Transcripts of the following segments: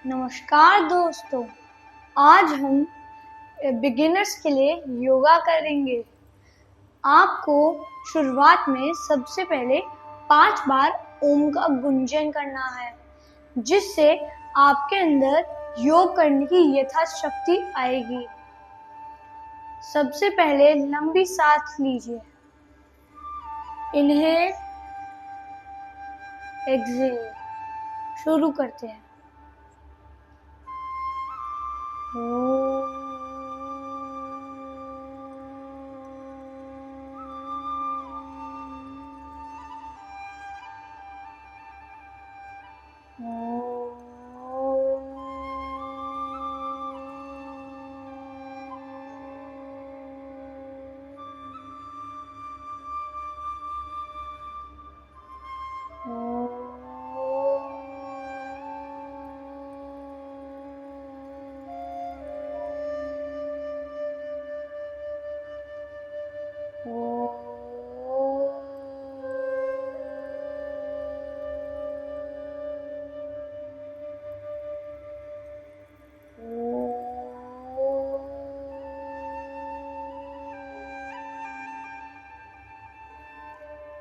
नमस्कार दोस्तों, आज हम बिगिनर्स के लिए योगा करेंगे। आपको शुरुआत में सबसे पहले 5 बार ओम का गुंजन करना है, जिससे आपके अंदर योग करने की यथाशक्ति आएगी। सबसे पहले लंबी सांस लीजिए। Inhale, exhale. शुरू करते हैं।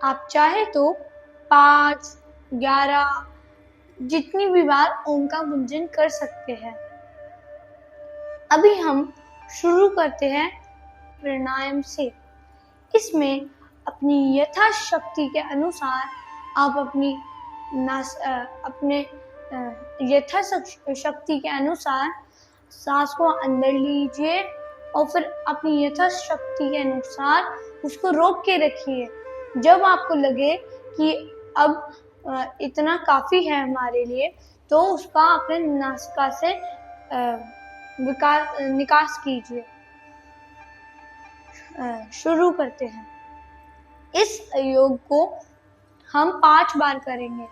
आप चाहे तो 5, 11 जितनी भी बार ओम का गुंजन कर सकते हैं। अभी हम शुरू करते हैं प्राणायाम से। इसमें अपनी यथाशक्ति के अनुसार आप अपने यथाशक्ति के अनुसार सांस को अंदर लीजिए और फिर अपनी यथाशक्ति के अनुसार उसको रोक के रखिए। जब आपको लगे कि अब इतना काफी है हमारे लिए, तो उसका अपने नासिका से निकास कीजिए। शुरू करते हैं। इस योग को हम 5 बार करेंगे।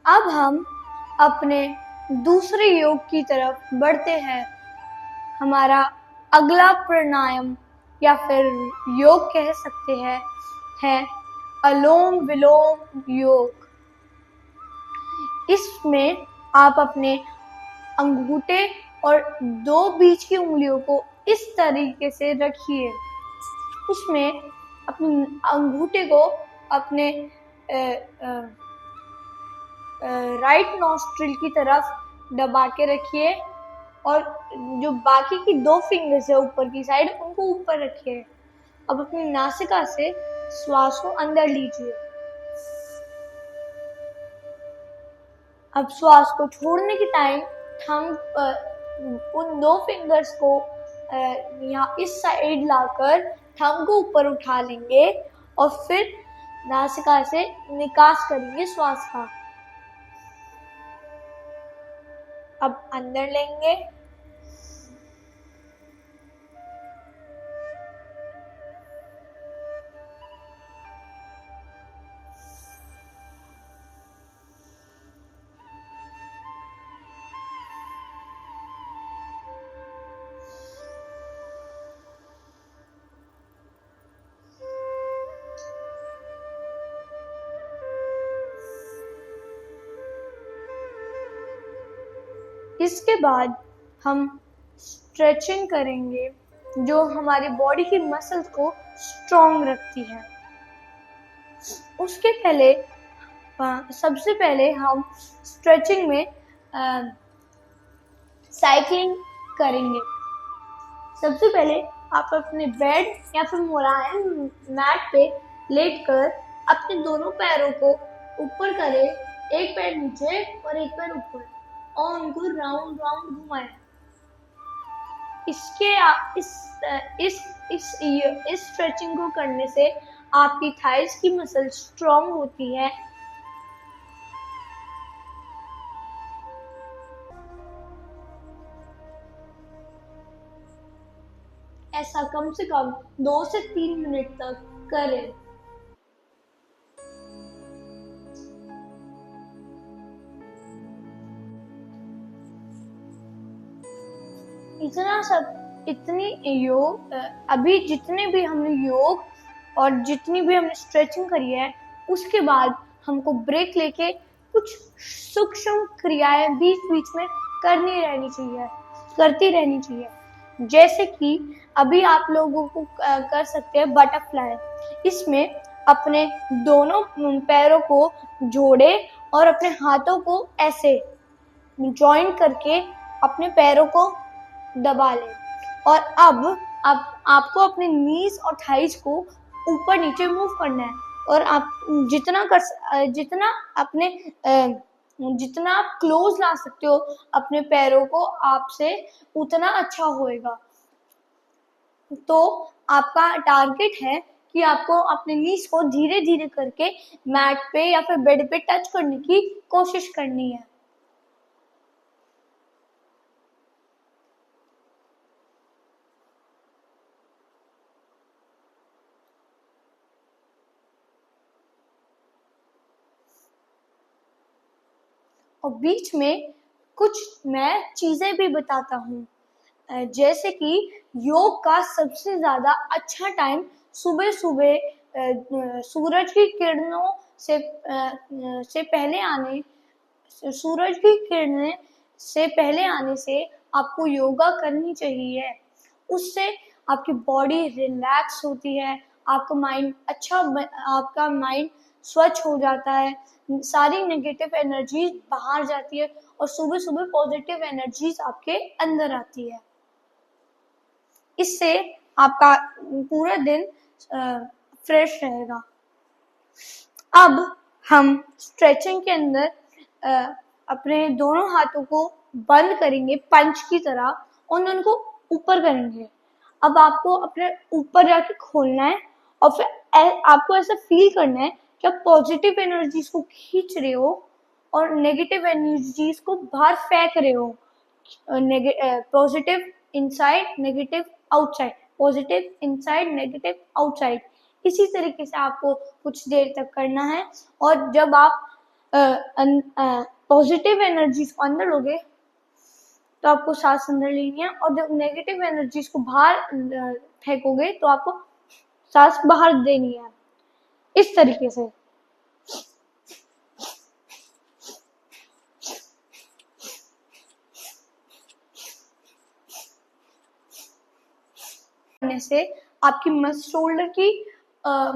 अब हम अपने दूसरे योग की तरफ बढ़ते हैं। हमारा अगला प्राणायाम या फिर योग कह सकते हैं है अलोम विलोम योग। इसमें आप अपने अंगूठे और 2 बीच की उंगलियों को इस तरीके से रखिए। उसमें अपने अंगूठे को अपने राइट नॉस्ट्रिल की तरफ दबा के रखिए और जो बाकी की 2 फिंगर्स है ऊपर की साइड, उनको ऊपर रखिए। अब अपनी नासिका से श्वास को अंदर लीजिए। अब श्वास को छोड़ने के टाइम थंब उन 2 फिंगर्स को यहाँ इस साइड लाकर थंब को ऊपर उठा लेंगे और फिर नासिका से निकास करेंगे श्वास का। अब अंदर लेंगे, इसके बाद हम स्ट्रेचिंग करेंगे जो हमारी बॉडी की मसल्स को स्ट्रॉन्ग रखती है। उसके पहले सबसे पहले हम स्ट्रेचिंग में साइकिलिंग करेंगे। सबसे पहले आप अपने बेड या फिर मोराइन मैट पे लेटकर अपने दोनों पैरों को ऊपर करें, एक पैर नीचे और एक पैर ऊपर, और उनको राउंड राउंड घुमाएं। इस स्ट्रेचिंग को करने से आपकी थाइस की मसल स्ट्रॉन्ग होती है। ऐसा कम से कम 2 से 3 मिनट तक करें। अभी जितने भी हमने योग और जितनी भी हमने स्ट्रेचिंग करी है, उसके बाद हमको ब्रेक लेके कुछ सूक्ष्म क्रियाएं बीच बीच में करती रहनी चाहिए। जैसे कि अभी आप लोगों को कर सकते हैं बटरफ्लाई। इसमें अपने दोनों पैरों को जोड़े और अपने हाथों को ऐसे जॉइन करके अपने पैरों को दबा लें, और अब आपको अपने नीज और थाइज को ऊपर नीचे मूव करना है, और आप जितना आप क्लोज ला सकते हो अपने पैरों को आपसे, उतना अच्छा होएगा। तो आपका टारगेट है कि आपको अपने नीज को धीरे धीरे करके मैट पे या फिर बेड पे टच करने की कोशिश करनी है। और बीच में कुछ मैं चीजें भी बताता हूँ, जैसे कि योग का सबसे ज्यादा अच्छा टाइम सुबह सुबह सूरज की किरणों से पहले आने सूरज की किरणें से पहले आने से आपको योगा करनी चाहिए। उससे आपकी बॉडी रिलैक्स होती है, आपका माइंड स्वच्छ हो जाता है, सारी नेगेटिव एनर्जी बाहर जाती है और सुबह सुबह पॉजिटिव एनर्जीज आपके अंदर आती है। इससे आपका पूरा दिन फ्रेश रहेगा। अब हम स्ट्रेचिंग के अंदर अपने दोनों हाथों को बंद करेंगे पंच की तरह और उनको ऊपर करेंगे। अब आपको अपने ऊपर जाके खोलना है और फिर आपको ऐसा फील करना है कि आप पॉजिटिव एनर्जीज को खींच रहे हो और नेगेटिव एनर्जीज को बाहर फेंक रहे हो। Positive inside, negative outside, positive inside, negative outside. इसी तरीके से आपको कुछ देर तक करना है, और जब आप पॉजिटिव एनर्जीज को अंदर लोगे तो आपको सांस अंदर लेनी है, और जब नेगेटिव एनर्जीज को बाहर फेंकोगे तो आपको सांस बाहर देनी है। इस तरीके से करने से आपकी शोल्डर की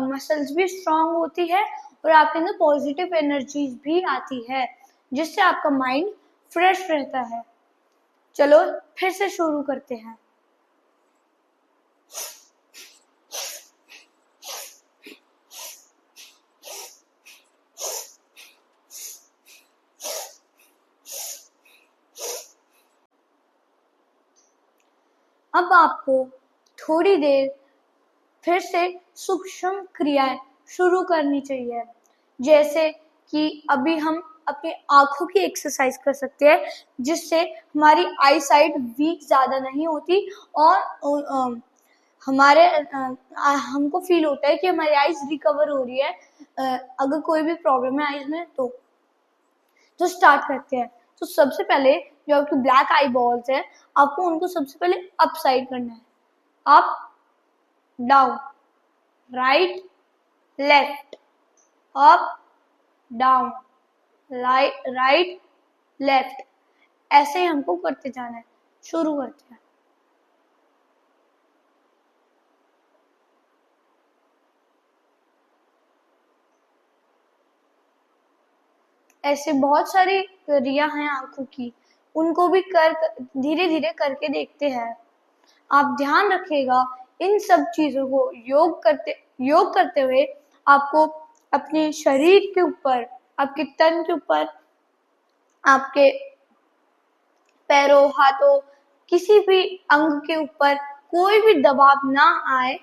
मसल्स भी स्ट्रांग होती है और आपके अंदर पॉजिटिव एनर्जीज भी आती है, जिससे आपका माइंड फ्रेश रहता है। चलो फिर से शुरू करते हैं। अब आपको थोड़ी देर फिर से सूक्ष्म क्रियाएं शुरू करनी चाहिए, जैसे कि अभी हम अपनी आंखों की एक्सरसाइज कर सकते हैं, जिससे हमारी आई साइट वीक ज्यादा नहीं होती और हमको फील होता है कि हमारी आईज रिकवर हो रही है। अगर कोई भी प्रॉब्लम है आईज में तो स्टार्ट करते हैं। तो सबसे पहले जो आपकी ब्लैक आई बॉल्स है, आपको उनको सबसे पहले अप साइड करना है। Up down, right left, up down, right left, ऐसे ही हमको करते जाना है। शुरू करते हैं। ऐसे बहुत सारी क्रिया हैं आंखों की, उनको भी धीरे धीरे करके देखते हैं। आप ध्यान रखिएगा इन सब चीजों को योग करते हुए आपको अपने शरीर के ऊपर, आपके तन के ऊपर, आपके पैरों, हाथों, किसी भी अंग के ऊपर कोई भी दबाव ना आए,